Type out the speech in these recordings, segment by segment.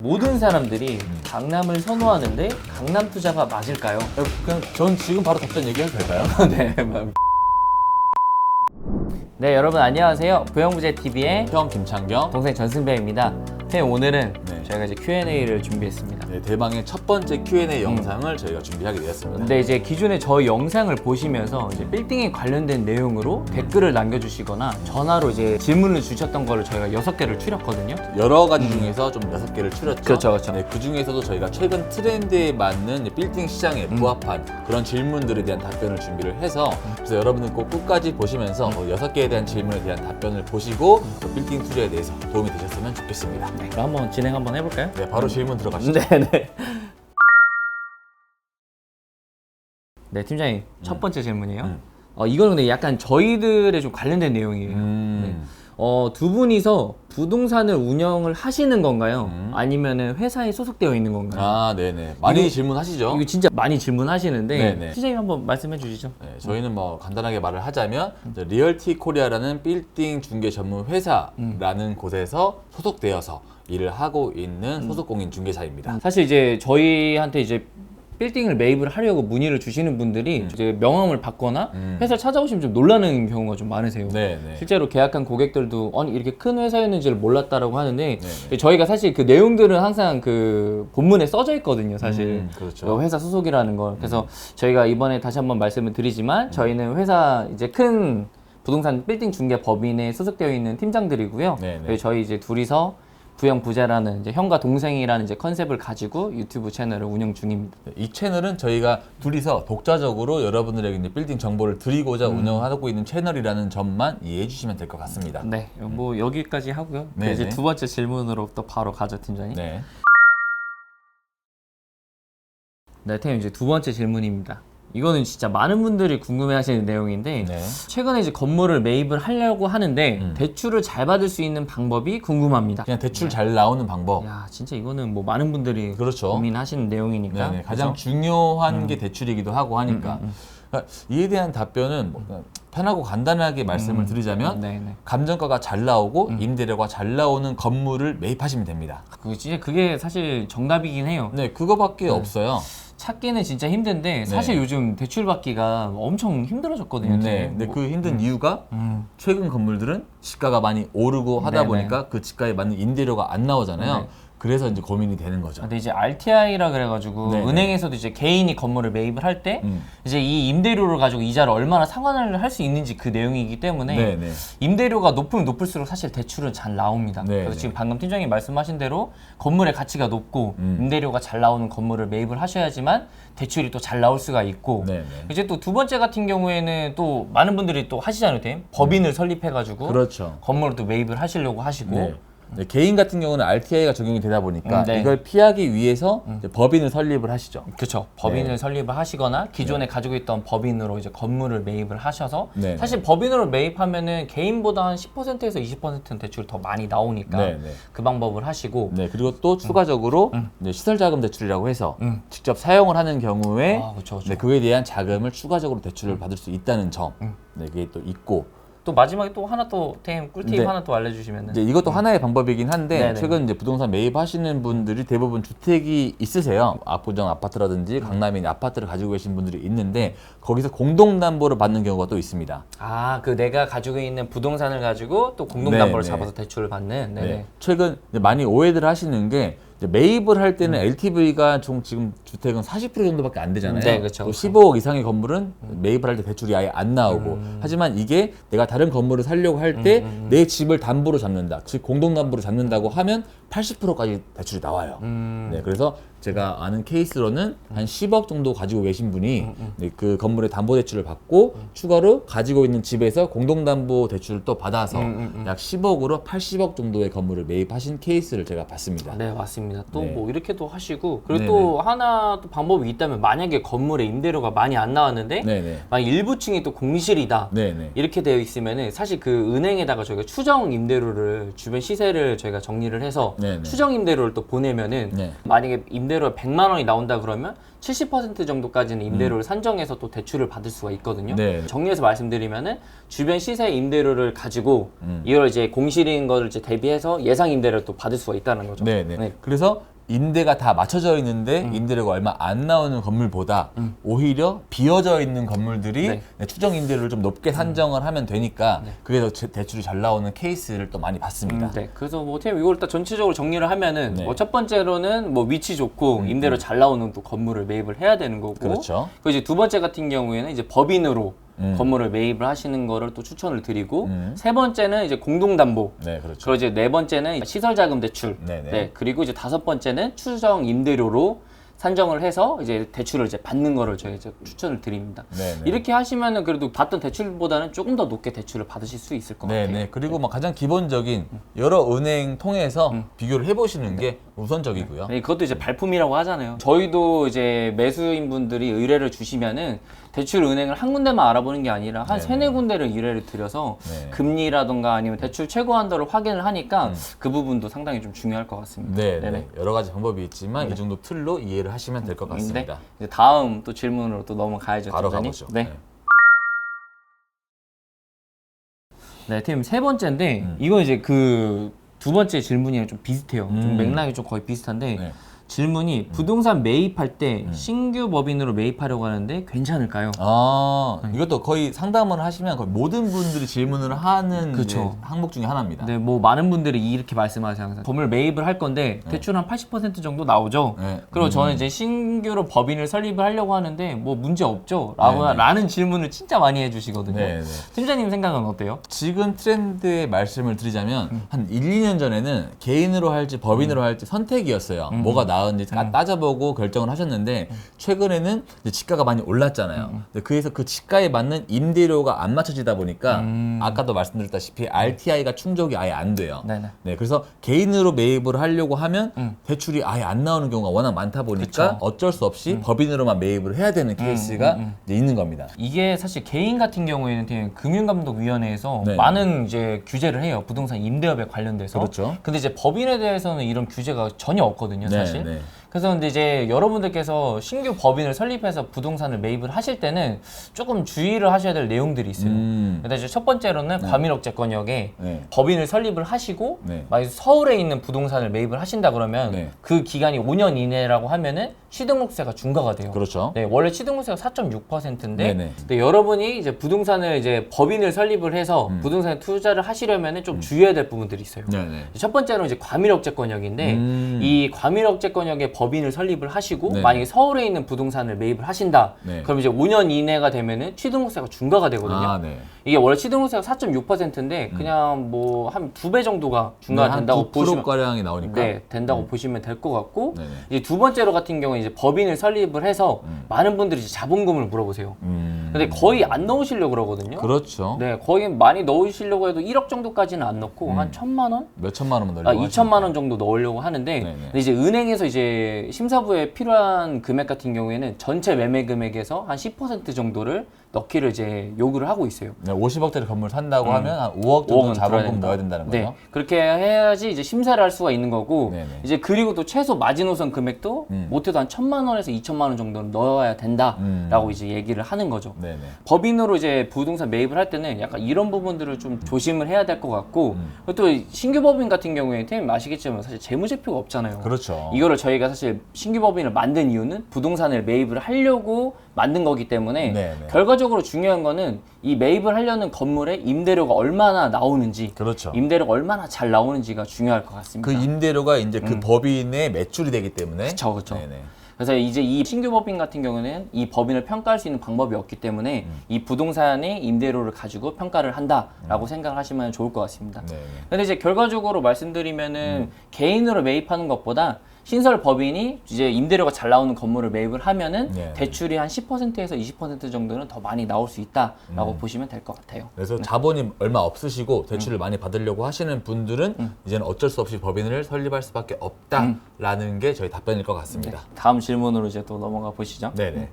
모든 사람들이 강남을 선호하는데 강남 투자가 맞을까요? 그냥 전 지금 바로 답변 얘기해도 될까요? 네. 네, 여러분 안녕하세요. 부영부제TV의 형 김창경. 동생 전승배입니다. 선생님, 오늘은 네. 저희가 이제 Q&A를 준비했습니다. 네, 대망의 첫 번째 Q&A 영상을 저희가 준비하게 되었습니다. 근데 이제 기존에 저희 영상을 보시면서 이제 빌딩에 관련된 내용으로 댓글을 남겨주시거나 전화로 이제 질문을 주셨던 거를 저희가 6개를 추렸거든요. 여러 가지 중에서 좀 6개를 추렸죠. 그렇죠, 그렇죠. 네, 그 중에서도 저희가 최근 트렌드에 맞는 빌딩 시장에 부합한 그런 질문들에 대한 답변을 준비를 해서 그래서 여러분들 꼭 끝까지 보시면서 6개에 대한 질문에 대한 답변을 보시고 또 빌딩 투자에 대해서 도움이 되셨으면 좋겠습니다. 네, 그럼 한번 진행 한번 해볼까요? 네, 바로 질문 들어가시죠. 네네. 네, 팀장님 첫 번째 질문이에요. 이거는 근데 약간 저희들에 좀 관련된 내용이에요. 네. 두 분이서 부동산을 운영을 하시는 건가요? 아니면은 회사에 소속되어 있는 건가요? 아, 네네. 많이 이거- 질문하시죠? 이거 진짜 많이 질문하시는데 네네. 팀장님 한번 말씀해 주시죠. 네, 저희는 뭐 간단하게 말을 하자면 이제 리얼티 코리아라는 빌딩 중개 전문 회사라는 곳에서 소속되어서 일을 하고 있는 소속 공인 중개사입니다. 사실 이제 저희한테 이제 빌딩을 매입을 하려고 문의를 주시는 분들이 이제 명함을 받거나 회사 찾아오시면 좀 놀라는 경우가 좀 많으세요. 네네. 실제로 계약한 고객들도 아니 이렇게 큰 회사였는지를 몰랐다라고 하는데 네네. 저희가 사실 그 내용들은 항상 그 본문에 써져 있거든요, 사실. 그렇죠. 그 회사 소속이라는 걸. 그래서 저희가 이번에 다시 한번 말씀을 드리지만 저희는 회사 이제 큰 부동산 빌딩 중개 법인에 소속되어 있는 팀장들이고요. 네네. 그리고 저희 이제 둘이서 부영부자라는 이제 형과 동생이라는 이제 컨셉을 가지고 유튜브 채널을 운영 중입니다. 이 채널은 저희가 둘이서 독자적으로 여러분들에게 이제 빌딩 정보를 드리고자 운영하고 있는 채널이라는 점만 이해해 주시면 될 것 같습니다. 네, 뭐 여기까지 하고요. 네네. 이제 두 번째 질문으로 또 바로 가죠, 팀장님. 네. 네, 팀장님 이제 두 번째 질문입니다. 이거는 진짜 많은 분들이 궁금해하시는 내용인데 네. 최근에 이제 건물을 매입을 하려고 하는데 대출을 잘 받을 수 있는 방법이 궁금합니다. 그냥 대출 잘 나오는 방법. 야, 진짜 이거는 뭐 많은 분들이 그렇죠. 고민하시는 내용이니까. 네네. 가장 그죠? 중요한 게 대출이기도 하고 하니까 그러니까 이에 대한 답변은 뭐 그냥 편하고 간단하게 말씀을 드리자면 네네. 감정가가 잘 나오고 임대료가 잘 나오는 건물을 매입하시면 됩니다. 그게 사실 정답이긴 해요. 네, 그거밖에 없어요. 찾기는 진짜 힘든데 사실 요즘 대출 받기가 엄청 힘들어졌거든요. 네, 지금. 근데 그 힘든 이유가 최근 건물들은 시가가 많이 오르고 하다 네네. 보니까 그 지가에 맞는 임대료가 안 나오잖아요. 네. 그래서 이제 고민이 되는 거죠. 근데 이제 RTI라 그래가지고 네네. 은행에서도 이제 개인이 건물을 매입을 할 때 이제 이 임대료를 가지고 이자를 얼마나 상환을 할 수 있는지 그 내용이기 때문에 네네. 임대료가 높으면 높을수록 사실 대출은 잘 나옵니다. 네네. 그래서 지금 방금 팀장님 말씀하신 대로 건물의 가치가 높고 임대료가 잘 나오는 건물을 매입을 하셔야지만 대출이 또 잘 나올 수가 있고 네네. 이제 또 두 번째 같은 경우에는 또 많은 분들이 또 하시잖아요, 팀. 법인을 설립해가지고 그렇죠. 건물을 또 매입을 하시려고 하시고 네. 네, 개인 같은 경우는 RTI가 적용이 되다 보니까 네. 이걸 피하기 위해서 이제 법인을 설립을 하시죠. 그렇죠. 법인을 네. 설립을 하시거나 기존에 가지고 있던 법인으로 이제 건물을 매입을 하셔서 네. 사실 법인으로 매입하면은 개인보다 한 10%에서 20%는 대출이 더 많이 나오니까 네, 네. 그 방법을 하시고 네, 그리고 또 추가적으로 이제 시설자금 대출이라고 해서 직접 사용을 하는 경우에 아, 그쵸, 그쵸. 네, 그에 대한 자금을 추가적으로 대출을 받을 수 있다는 점, 네, 그게 또 있고. 또 마지막에 또 하나 또 꿀팁 네. 하나 또 알려주시면은 이제 이것도 하나의 방법이긴 한데 네네. 최근 이제 부동산 매입하시는 분들이 대부분 주택이 있으세요. 압구정 아파트라든지 강남에 있는 아파트를 가지고 계신 분들이 있는데 거기서 공동담보를 받는 경우가 또 있습니다. 아, 그 내가 가지고 있는 부동산을 가지고 또 공동담보를 네, 잡아서 대출을 받는 네네. 네. 최근 이제 많이 오해들 하시는 게 이제 매입을 할 때는 LTV가 지금 주택은 40% 정도밖에 안 되잖아요. 네, 그쵸, 또 그쵸. 15억 이상의 건물은 매입을 할 때 대출이 아예 안 나오고 하지만 이게 내가 다른 건물을 살려고 할 때 내 집을 담보로 잡는다. 즉 공동담보로 잡는다고 하면 80%까지 대출이 나와요. 네, 그래서 제가 아는 케이스로는 한 10억 정도 가지고 계신 분이 네, 그 건물의 담보 대출을 받고 추가로 가지고 있는 집에서 공동담보 대출을 또 받아서 약 10억으로 80억 정도의 건물을 매입하신 케이스를 제가 봤습니다. 네, 맞습니다. 또 네. 뭐 이렇게도 하시고 그리고 네네. 또 하나 또 방법이 있다면 만약에 건물의 임대료가 많이 안 나왔는데 네네. 만약 일부 층이 또 공실이다 네네. 이렇게 되어 있으면은 사실 그 은행에다가 저희가 추정 임대료를 주변 시세를 저희가 정리를 해서 네네. 추정 임대료를 또 보내면은 네. 만약에 임대료가 100만 원이 나온다 그러면 70% 정도까지는 임대료를 산정해서 또 대출을 받을 수가 있거든요. 네. 정리해서 말씀드리면은 주변 시세 임대료를 가지고 이걸 이제 공실인 거를 이제 대비해서 예상 임대료를 또 받을 수가 있다는 거죠. 네네. 네. 그래서 임대가 다 맞춰져 있는데 임대료가 얼마 안 나오는 건물보다 오히려 비어져 있는 건물들이 네. 추정 임대료를 좀 높게 산정을 하면 되니까 그게 더 대출이 잘 나오는 케이스를 또 많이 봤습니다. 네. 그래서 뭐 어떻게 이걸 일단 전체적으로 정리를 하면은 네. 뭐 첫 번째로는 뭐 위치 좋고 임대료 잘 나오는 또 건물을 매입을 해야 되는 거고. 그렇죠. 그리고 이제 두 번째 같은 경우에는 이제 법인으로 건물을 매입을 하시는 거를 또 추천을 드리고 세 번째는 이제 공동담보. 네, 그렇죠. 그리고 이제 네 번째는 시설자금 대출. 네네. 네. 그리고 이제 다섯 번째는 추정 임대료로 산정을 해서 이제 대출을 이제 받는 거를 저희 이제 추천을 드립니다. 네네. 이렇게 하시면은 그래도 받던 대출보다는 조금 더 높게 대출을 받으실 수 있을 것 같아요. 네네. 그리고 뭐 가장 기본적인 여러 은행 통해서 비교를 해보시는 게 우선적이고요. 네, 그것도 이제 발품이라고 하잖아요. 저희도 이제 매수인 분들이 의뢰를 주시면은 대출 은행을 한 군데만 알아보는 게 아니라 한 네네. 세네 군데를 의뢰를 드려서 네. 금리라던가 아니면 대출 최고 한도를 확인을 하니까 그 부분도 상당히 좀 중요할 것 같습니다. 네, 네네. 네. 여러 가지 방법이 있지만 이 정도 틀로 이해를 하시면 될 것 같습니다. 네. 이제 다음 또 질문으로 또 넘어가야죠. 바로 팀장님. 가보죠. 네. 네, 팀 세 번째인데 이거 이제 그 두 번째 질문이랑 좀 비슷해요. 좀 맥락이 좀 거의 비슷한데 네. 질문이 부동산 매입할 때 신규 법인으로 매입하려고 하는데 괜찮을까요? 아, 이것도 거의 상담을 하시면 거의 모든 분들이 질문을 하는 그쵸. 이제 항목 중에 하나입니다. 네, 뭐 많은 분들이 이렇게 말씀하세요. 항상 건물 매입을 할 건데 대출 한 80% 정도 나오죠. 네. 그리고 저는 이제 신규로 법인을 설립을 하려고 하는데 뭐 문제 없죠? 라고 네, 네. 라는 질문을 진짜 많이 해주시거든요. 네, 네. 팀장님 생각은 어때요? 지금 트렌드의 말씀을 드리자면 한 1, 2년 전에는 개인으로 할지 법인으로 할지 선택이었어요. 뭐가 나은지 따져보고 결정을 하셨는데 최근에는 이제 지가가 많이 올랐잖아요. 근데 그래서 그 지가에 맞는 임대료가 안 맞춰지다 보니까 아까도 말씀드렸다시피 RTI가 충족이 아예 안 돼요. 네네. 네, 그래서 개인으로 매입을 하려고 하면 대출이 아예 안 나오는 경우가 워낙 많다 보니까 그쵸. 어쩔 수 없이 법인으로만 매입을 해야 되는 케이스가 이제 있는 겁니다. 이게 사실 개인 같은 경우에는 되게 금융감독위원회에서 네. 많은 이제 규제를 해요. 부동산 임대업에 관련돼서. 그렇죠. 근데 이제 법인에 대해서는 이런 규제가 전혀 없거든요, 네, 사실. 네. 그래서 근데 이제 여러분들께서 신규 법인을 설립해서 부동산을 매입을 하실 때는 조금 주의를 하셔야 될 내용들이 있어요. 근데 이제 첫 번째로는 과밀억제권역에 네. 법인을 설립을 하시고 네. 만약 서울에 있는 부동산을 매입을 하신다 그러면 네. 그 기간이 5년 이내라고 하면은 취등록세가 중과가 돼요. 그렇죠. 네, 원래 취등록세가 4.6%인데 네네. 근데 여러분이 이제 부동산을 이제 법인을 설립을 해서 부동산에 투자를 하시려면은 좀 주의해야 될 부분들이 있어요. 네네. 첫 번째로 이제 과밀억제권역인데 이 과밀억제권역에 법인을 설립을 하시고 네. 만약에 서울에 있는 부동산을 매입을 하신다. 네. 그럼 이제 5년 이내가 되면은 취등록세가 중과가 되거든요. 아, 네. 이게 원래 취등록세가 4.6%인데 그냥 뭐 한 2배 정도가 중과가 된다고 보시면 가량이 나오니까. 네, 된다고 보시면 될 것 같고 네네. 이제 두 번째로 같은 경우는 이제 법인을 설립을 해서 많은 분들이 이제 자본금을 물어보세요. 근데 거의 안 넣으시려고 그러거든요. 그렇죠. 네, 거의 많이 넣으시려고 해도 1억 정도까지는 안 넣고 한 1,000만 원? 몇 천만 원만 아, 넣으려고 2천만 원 정도 넣으려고 하는데 네네. 근데 이제 은행에서 이제 심사부에 필요한 금액 같은 경우에는 전체 매매 금액에서 한 10% 정도를 넣기를 이제 요구를 하고 있어요. 네, 50억짜리 건물 산다고 하면 한 5억 정도 5억은 자본금 넣어야 된다는 거죠. 네, 그렇게 해야지 이제 심사를 할 수가 있는 거고 네네. 이제 그리고 또 최소 마지노선 금액도 못해도 한 1,000만 원에서 2천만 원 정도는 넣어야 된다라고 이제 얘기를 하는 거죠. 네네. 법인으로 이제 부동산 매입을 할 때는 약간 이런 부분들을 좀 조심을 해야 될 것 같고 그리고 또 신규 법인 같은 경우에 팀님 아시겠지만 사실 재무제표가 없잖아요. 그렇죠. 이거를 저희가 사실 신규 법인을 만든 이유는 부동산을 매입을 하려고 만든 거기 때문에 네네. 결과적으로 중요한 거는 이 매입을 하려는 건물의 임대료가 얼마나 나오는지 그렇죠. 임대료가 얼마나 잘 나오는지가 중요할 것 같습니다. 그 임대료가 이제 그 법인의 매출이 되기 때문에. 그쵸, 그쵸. 네네. 그래서 이제 이 신규 법인 같은 경우는 이 법인을 평가할 수 있는 방법이 없기 때문에 이 부동산의 임대료를 가지고 평가를 한다라고 생각을 하시면 좋을 것 같습니다. 네네. 근데 이제 결과적으로 말씀드리면은 개인으로 매입하는 것보다 신설 법인이 이제 임대료가 잘 나오는 건물을 매입을 하면은 네. 대출이 한 10%에서 20% 정도는 더 많이 나올 수 있다라고 보시면 될 것 같아요. 그래서 자본이 얼마 없으시고 대출을 많이 받으려고 하시는 분들은 이제는 어쩔 수 없이 법인을 설립할 수밖에 없다라는 게 저희 답변일 것 같습니다. 다음 질문으로 이제 또 넘어가 보시죠. 네네.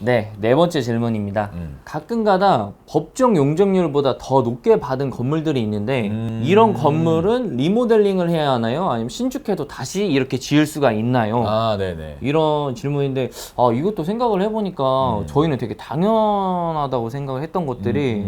네, 네 번째 질문입니다. 가끔가다 법정 용적률보다 더 높게 받은 건물들이 있는데 이런 건물은 리모델링을 해야 하나요? 아니면 신축해도 다시 이렇게 지을 수가 있나요? 아, 네네. 이런 질문인데 이것도 생각을 해보니까 저희는 되게 당연하다고 생각을 했던 것들이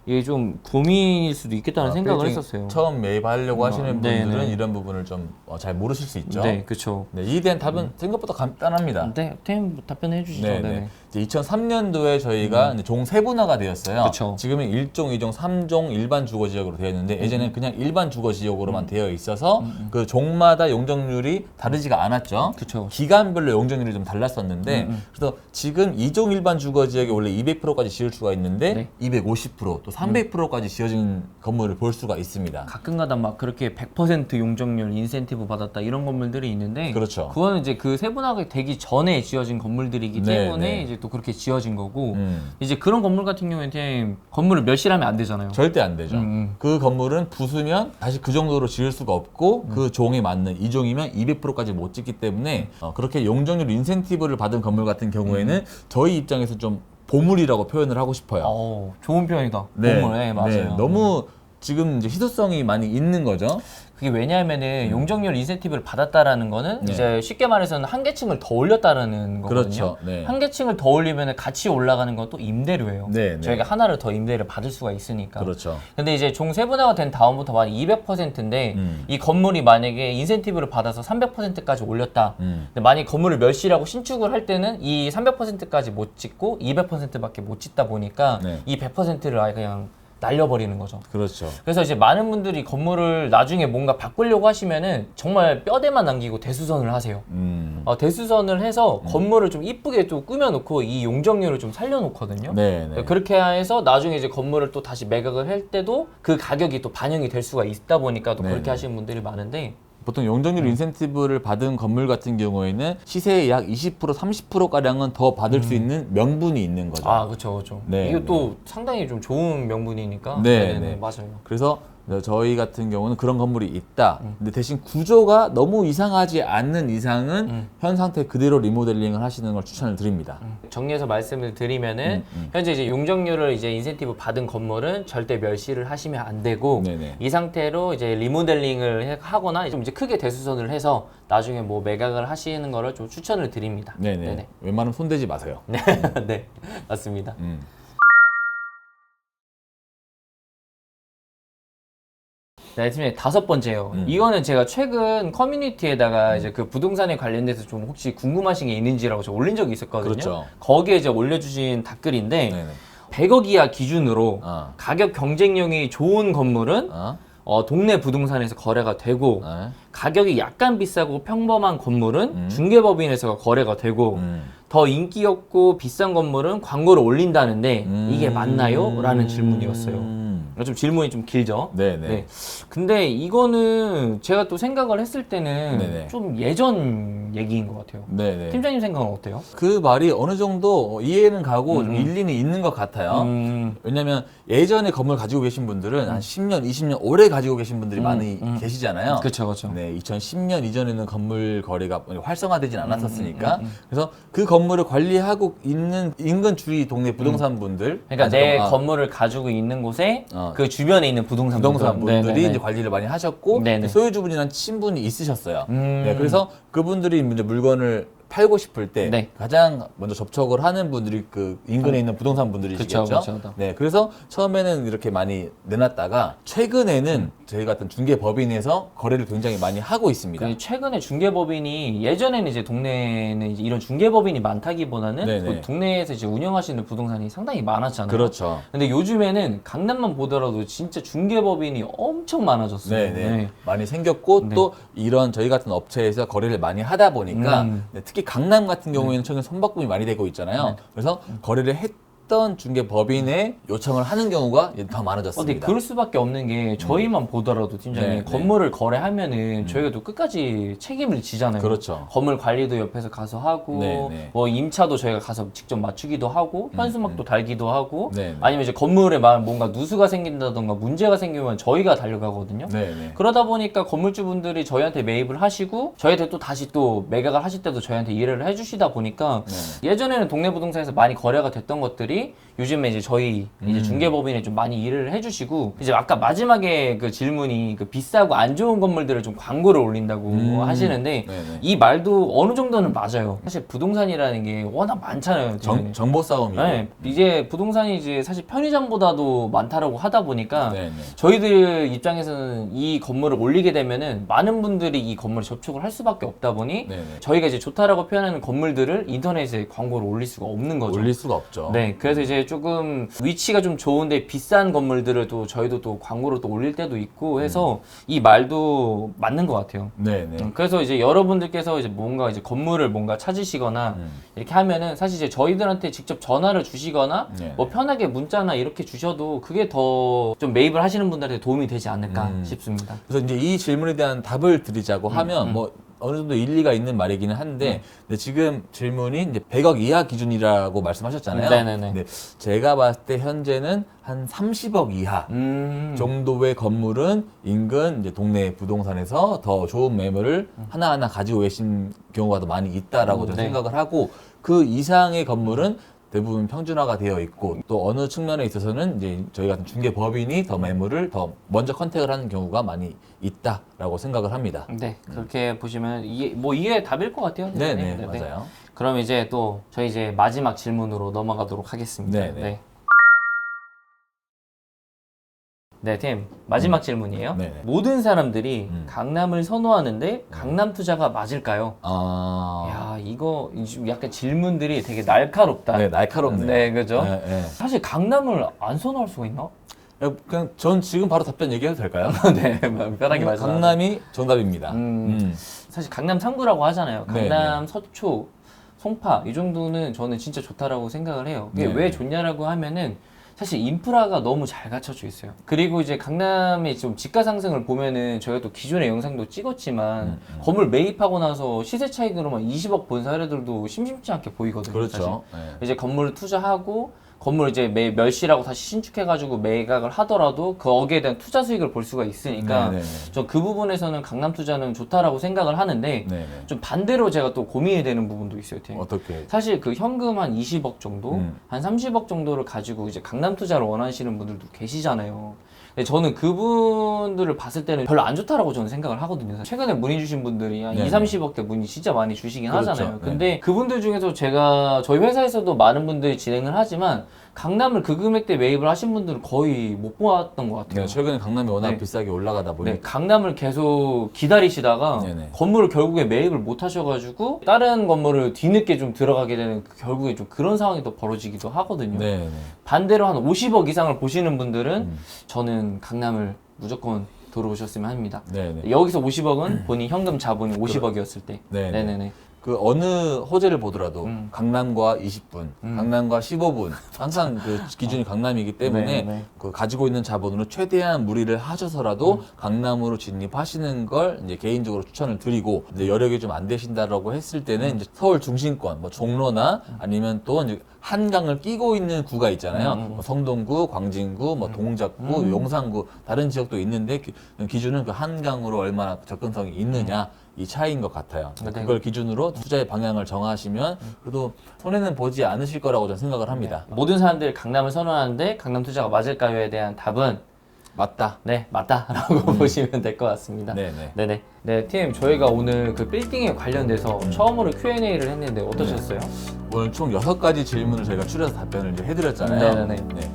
이게 좀 고민일 수도 있겠다는 생각을 했었어요. 처음 매입하려고 하시는 분들은 네네. 이런 부분을 좀 잘 모르실 수 있죠. 네, 그렇죠. 네, 이에 대한 답은 생각보다 간단합니다. 네, 팀 답변해 주시죠. 네, 네. 네. 이제 2003년도에 저희가 이제 종 세분화가 되었어요. 그쵸. 지금은 1종, 2종, 3종 일반 주거 지역으로 되어 있는데 예전에는 그냥 일반 주거 지역으로만 되어 있어서 그 종마다 용적률이 다르지가 않았죠. 그쵸. 기간별로 용적률이 좀 달랐었는데 그래서 지금 2종 일반 주거 지역에 원래 200%까지 지을 수가 있는데 네. 250%, 또 300%까지 지어진 건물을 볼 수가 있습니다. 가끔가다 막 그렇게 100% 용적률 인센티브 받았다 이런 건물들이 있는데 그렇죠. 그거는 이제 그 세분화가 되기 전에 지어진 건물들이기 네, 때문에 네. 이제 또 그렇게 지어진 거고 음. 이제 그런 건물 같은 경우에는 건물을 멸실하면 안 되잖아요. 절대 안 되죠. 그 건물은 부수면 다시 그 정도로 지을 수가 없고 그 종에 맞는 2종이면 200%까지 못 짓기 때문에 그렇게 용적률 인센티브를 받은 건물 같은 경우에는 저희 입장에서 좀 보물이라고 표현을 하고 싶어요. 좋은 표현이다. 보물, 네, 맞아요. 네, 너무 지금 이제 희소성이 많이 있는 거죠. 그게 왜냐하면은 용적률 인센티브를 받았다라는 거는 네. 이제 쉽게 말해서는 한 계층을 더 올렸다는 거거든요. 그렇죠. 네. 한 계층을 더 올리면 같이 올라가는 건 또 임대료예요. 네, 네. 저희가 하나를 더 임대를 받을 수가 있으니까. 그렇죠. 근데 이제 종 세분화가 된 다음부터 만약 200%인데 이 건물이 만약에 인센티브를 받아서 300%까지 올렸다. 근데 만약 건물을 멸실하고 신축을 할 때는 이 300%까지 못 짓고 200%밖에 못 짓다 보니까 네. 이 100%를 아예 그냥 날려버리는 거죠. 그렇죠. 그래서 이제 많은 분들이 건물을 나중에 뭔가 바꾸려고 하시면은 정말 뼈대만 남기고 대수선을 하세요. 대수선을 해서 건물을 좀 이쁘게 또 꾸며놓고 이 용적률을 좀 살려놓거든요. 네, 네. 그렇게 해서 나중에 이제 건물을 또 다시 매각을 할 때도 그 가격이 또 반영이 될 수가 있다 보니까 또 네, 그렇게 네. 하시는 분들이 많은데 보통 용적률 인센티브를 받은 건물 같은 경우에는 시세의 약 20%, 30%가량은 더 받을 수 있는 명분이 있는 거죠. 그렇죠, 그렇죠. 네, 이게 네. 또 상당히 좀 좋은 명분이니까. 네, 네네네, 네. 맞아요. 그래서 저희 같은 경우는 그런 건물이 있다. 근데 대신 구조가 너무 이상하지 않는 이상은 현 상태 그대로 리모델링을 하시는 걸 추천을 드립니다. 정리해서 말씀을 드리면은 현재 이제 용적률을 이제 인센티브 받은 건물은 절대 멸시를 하시면 안 되고 네네. 이 상태로 이제 리모델링을 하거나 좀 이제 크게 대수선을 해서 나중에 뭐 매각을 하시는 거를 좀 추천을 드립니다. 네네. 웬만하면 손대지 마세요. 네, 네, 맞습니다. 네, 팀장님 다섯 번째요. 이거는 제가 최근 커뮤니티에다가 이제 그 부동산에 관련돼서 좀 혹시 궁금하신 게 있는지라고 제가 올린 적이 있었거든요. 그렇죠. 거기에 이제 올려주신 댓글인데 네네. 100억 이하 기준으로 어. 가격 경쟁력이 좋은 건물은 어? 동네 부동산에서 거래가 되고 네. 가격이 약간 비싸고 평범한 건물은 중개법인에서 거래가 되고 더 인기 없고 비싼 건물은 광고를 올린다는데 이게 맞나요? 라는 질문이었어요. 좀 질문이 좀 길죠? 네네. 네. 근데 이거는 제가 또 생각을 했을 때는 네네. 좀 예전 얘기인 것 같아요. 네네. 팀장님 생각은 어때요? 그 말이 어느 정도 이해는 가고 좀 일리는 있는 것 같아요. 왜냐면 예전에 건물 가지고 계신 분들은 한 10년, 20년 오래 가지고 계신 분들이 많이 계시잖아요. 그렇죠, 그렇죠. 네, 2010년 이전에는 건물 거래가 활성화되진 않았었으니까 그래서 그 건물을 관리하고 있는 인근 주위 동네 부동산 분들, 그러니까 내 건물을 가지고 있는 곳에 그 주변에 있는 부동산 분들이 네네네. 이제 관리를 많이 하셨고 네네. 소유주분이나 친분이 있으셨어요. 네, 그래서 그분들이 이제 물건을 팔고 싶을 때 네. 가장 먼저 접촉을 하는 분들이 그 인근에 있는 부동산 분들이시겠죠. 그쵸, 그쵸. 네, 그래서 처음에는 이렇게 많이 내놨다가 최근에는 저희 같은 중개법인에서 거래를 굉장히 많이 하고 있습니다. 그 최근에 중개법인이 예전에는 이제 동네에는 이제 이런 중개법인이 많다기보다는 네네. 그 동네에서 이제 운영하시는 부동산이 상당히 많았잖아요. 그렇죠. 근데 요즘에는 강남만 보더라도 진짜 중개법인이 엄청 많아졌어요. 네. 많이 생겼고 네. 또 이런 저희 같은 업체에서 거래를 많이 하다 보니까 네, 특히 강남 같은 경우에는 최근 선박금이 많이 되고 있잖아요. 그래서 거래를 했던 중개법인에 요청을 하는 경우가 더 근데 많아졌습니다. 그럴 수밖에 없는 게 저희만 보더라도 팀장님 네, 네. 건물을 거래하면은 저희가 또 끝까지 책임을 지잖아요. 그렇죠. 건물 관리도 옆에서 가서 하고 네, 네. 뭐 임차도 저희가 가서 직접 맞추기도 하고 현수막도 달기도 하고 네, 네. 아니면 이제 건물에 뭔가 누수가 생긴다던가 문제가 생기면 저희가 달려가거든요. 네, 네. 그러다 보니까 건물주분들이 저희한테 매입을 하시고 저희한테 또 다시 또 매각을 하실 때도 저희한테 이해를 해주시다 보니까 예전에는 동네 부동산에서 많이 거래가 됐던 것들이 요즘에 이제 저희 이제 중개법인에 좀 많이 일을 해주시고 이제 아까 마지막에 그 질문이 그 비싸고 안 좋은 건물들을 좀 광고를 올린다고 하시는데 네네. 이 말도 어느 정도는 맞아요. 사실 부동산이라는 게 워낙 많잖아요. 정보 싸움이에요. 네, 이제 부동산이 이제 사실 편의점보다도 많다라고 하다 보니까 네네. 저희들 입장에서는 이 건물을 올리게 되면은 많은 분들이 이 건물에 접촉을 할 수밖에 없다 보니 네네. 저희가 이제 좋다라고 표현하는 건물들을 인터넷에 광고를 올릴 수가 없는 거죠. 올릴 수가 없죠. 네, 그래서 이제 조금 위치가 좀 좋은데 비싼 건물들을 또 저희도 또 광고를 또 올릴 때도 있고 해서 이 말도 맞는 것 같아요. 네네. 그래서 이제 여러분들께서 이제 뭔가 이제 건물을 뭔가 찾으시거나 이렇게 하면은 사실 이제 저희들한테 직접 전화를 주시거나 네. 뭐 편하게 문자나 이렇게 주셔도 그게 더 좀 매입을 하시는 분들한테 도움이 되지 않을까 싶습니다. 그래서 이제 이 질문에 대한 답을 드리자고 하면 뭐 어느 정도 일리가 있는 말이기는 한데 근데 지금 질문이 이제 100억 이하 기준이라고 말씀하셨잖아요. 네네네. 근데 제가 봤을 때 현재는 한 30억 이하 정도의 건물은 인근 이제 동네 부동산에서 더 좋은 매물을 하나하나 가지고 계신 경우가 더 많이 있다라고 저는 네. 생각을 하고 그 이상의 건물은 대부분 평준화가 되어 있고 또 어느 측면에 있어서는 이제 저희 같은 중개법인이 더 매물을 더 먼저 컨택을 하는 경우가 많이 있다라고 생각을 합니다. 네, 그렇게 보시면 이게 답일 것 같아요. 네네, 맞아요. 그럼 이제 또 저희 이제 마지막 질문으로 넘어가도록 하겠습니다. 네네. 네, 팀 마지막 질문이에요. 네네. 모든 사람들이 강남을 선호하는데 강남 투자가 맞을까요? 아, 야, 이거 지금 약간 질문들이 되게 날카롭다. 네, 날카롭네요. 네, 그죠? 네, 네. 사실 강남을 안 선호할 수가 있나? 그냥 전 지금 바로 답변 얘기해도 될까요? 네, 편하게 말씀하세요. 강남이 정답입니다. 사실 강남 3구라고 하잖아요. 네, 강남, 서초, 송파 이 정도는 저는 진짜 좋다라고 생각을 해요. 이게 네, 왜 네. 좋냐라고 하면은 사실 인프라가 너무 잘 갖춰져 있어요. 그리고 이제 강남의 좀 지가 상승을 보면은 저희가 또 기존의 영상도 찍었지만 건물 매입하고 나서 시세 차익으로만 20억 본 사례들도 심심치 않게 보이거든요. 그렇죠. 사실. 네. 이제 건물을 투자하고 건물 이제 멸실하고 다시 신축해가지고 매각을 하더라도 거기에 대한 투자 수익을 볼 수가 있으니까 네네네. 저 그 부분에서는 강남 투자는 좋다라고 생각을 하는데 네네. 좀 반대로 제가 또 고민이 되는 부분도 있어요. 팀. 어떻게? 사실 그 현금 한 20억 정도, 한 30억 정도를 가지고 이제 강남 투자를 원하시는 분들도 계시잖아요. 근데 저는 그분들을 봤을 때는 별로 안 좋다라고 저는 생각을 하거든요. 최근에 문의 주신 분들이 한 네네. 2, 30억대 문의 진짜 많이 주시긴 그렇죠. 하잖아요. 근데 그분들 중에서 제가 저희 회사에서도 많은 분들이 진행을 하지만 강남을 그 금액대 매입을 하신 분들은 거의 못 보았던 것 같아요. 네, 최근에 강남이 워낙 네. 비싸게 올라가다 네, 보니까 강남을 계속 기다리시다가 네네. 건물을 결국에 매입을 못 하셔가지고 다른 건물을 뒤늦게 좀 들어가게 되는 결국에 좀 그런 상황이 또 벌어지기도 하거든요. 네네. 반대로 한 50억 이상을 보시는 분들은 저는 강남을 무조건 들어오셨으면 합니다. 네네. 여기서 50억은 본인 현금 자본이 50억이었을 때. 네네. 네네네. 그 어느 호재를 보더라도 강남과 20분, 강남과 15분 항상 그 기준이 강남이기 때문에 네. 그 가지고 있는 자본으로 최대한 무리를 하셔서라도 강남으로 진입하시는 걸 이제 개인적으로 추천을 드리고 이제 여력이 좀 안 되신다라고 했을 때는 이제 서울 중심권, 뭐 종로나 아니면 또 이제 한강을 끼고 있는 구가 있잖아요. 뭐 성동구, 광진구, 뭐 동작구, 용산구 다른 지역도 있는데 기준은 그 한강으로 얼마나 접근성이 있느냐. 이 차이인 것 같아요. 네. 그걸 기준으로 투자의 방향을 정하시면 그래도 손해는 보지 않으실 거라고 저는 생각을 합니다. 모든 사람들이 강남을 선호하는데 강남 투자가 맞을까요에 대한 답은 맞다. 네, 맞다라고 보시면 될 것 같습니다. 네네. 네네. 네, 팀 저희가 오늘 그 빌딩에 관련돼서 처음으로 Q&A를 했는데 어떠셨어요? 오늘 총 6가지 질문을 저희가 추려서 답변을 이제 해드렸잖아요. 네네네. 네.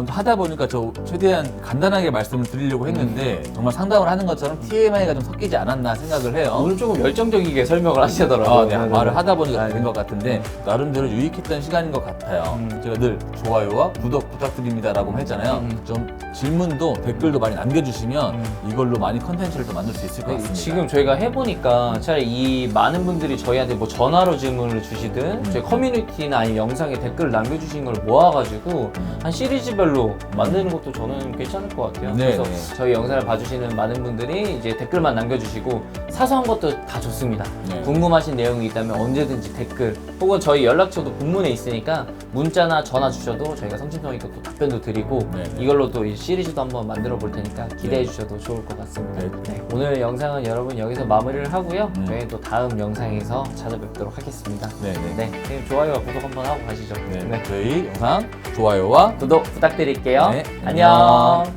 하다 보니까 저 최대한 간단하게 말씀을 드리려고 했는데 정말 상담을 하는 것처럼 TMI가 좀 섞이지 않았나 생각을 해요. 오늘 조금 열정적이게 설명을 하시더라고요. 네, 말을 하다 보니까 된 것 같은데 나름대로 유익했던 시간인 것 같아요. 제가 늘 좋아요와 구독 부탁드립니다라고 했잖아요. 좀 질문도 댓글도 많이 남겨주시면 이걸로 많이 컨텐츠를 또 만들 수 있을 것 같습니다. 지금 저희가 해보니까 차라리 이 많은 분들이 저희한테 뭐 전화로 질문을 주시든 저희 커뮤니티나 아니면 영상에 댓글을 남겨주신 걸 모아가지고 한 시리즈별로 만드는 것도 저는 괜찮을 것 같아요. 네, 그래서 네. 저희 영상을 봐주시는 많은 분들이 이제 댓글만 남겨주시고 사소한 것도 다 좋습니다. 네. 궁금하신 내용이 있다면 언제든지 댓글 혹은 저희 연락처도 본문에 있으니까 문자나 전화 주셔도 저희가 성심성 있게 또 답변도 드리고 네, 네. 이걸로 또 이 시리즈도 한번 만들어 볼 테니까 기대해 네. 주셔도 좋을 것 같습니다. 네. 네, 오늘 영상은 여러분 여기서 마무리를 하고요. 음. 저희 또 다음 영상에서 찾아뵙도록 하겠습니다. 네, 네. 네, 선생님 좋아요와 구독 한번 하고 가시죠. 네. 저희 영상 좋아요와 구독 부탁드릴게요. 네, 안녕. 안녕.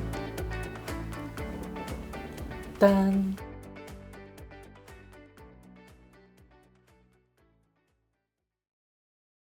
짠.